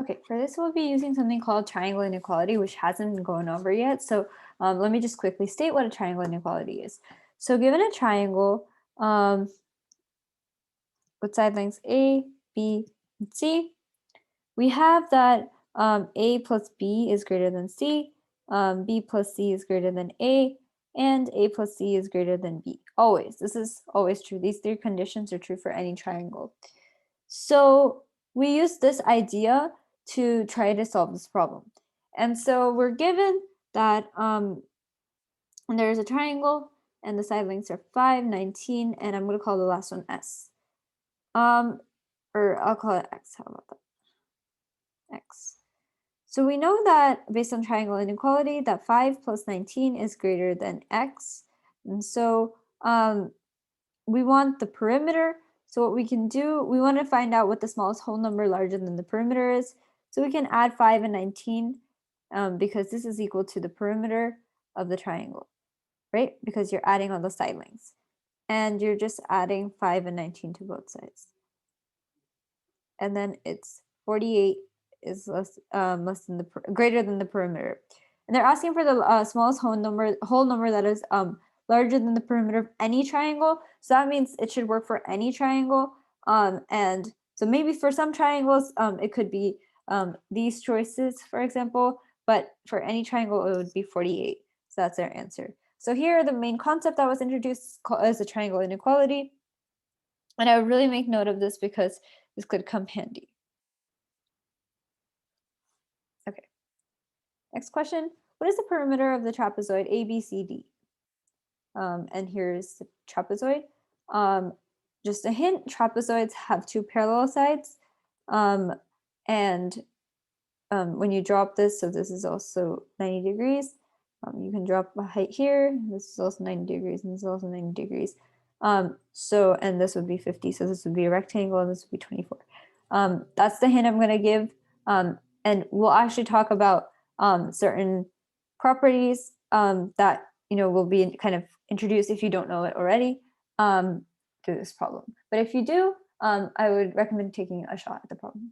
Okay, for this we'll be using something called triangle inequality, which hasn't been going over yet. So let me just quickly state what a triangle inequality is. So given a triangle with side lengths A, B, and C, we have that A plus B is greater than C, B plus C is greater than A, and A plus C is greater than B. Always. This is always true. These three conditions are true for any triangle. So we use this idea to try to solve this problem. And so we're given that there's a triangle and the side lengths are 5, 19, and I'm going to call the last one S. Or I'll call it X. How about that? X. So we know that based on triangle inequality that 5 plus 19 is greater than X. And so we want the perimeter. So what we can do, we want to find out what the smallest whole number larger than the perimeter is. So we can add 5 and 19 because this is equal to the perimeter of the triangle, right? Because you're adding on the side lengths. And you're just adding 5 and 19 to both sides. And then it's 48 is greater than the perimeter. And they're asking for the smallest whole number that is larger than the perimeter of any triangle. So that means it should work for any triangle. And so maybe for some triangles, it could be these choices, for example, but for any triangle, it would be 48. So that's our answer. So here, the main concept that was introduced is the triangle inequality. And I would really make note of this because this could come handy. Okay. Next question. What is the perimeter of the trapezoid ABCD? And here's the trapezoid. Just a hint, trapezoids have two parallel sides. And when you drop this, so this is also 90 degrees. You can drop a height here. This is also 90 degrees, and this is also 90 degrees. And this would be 50. So this would be a rectangle, and this would be 24. That's the hint I'm going to give. And we'll actually talk about certain properties that will be kind of introduced if you don't know it already through this problem. But if you do, I would recommend taking a shot at the problem.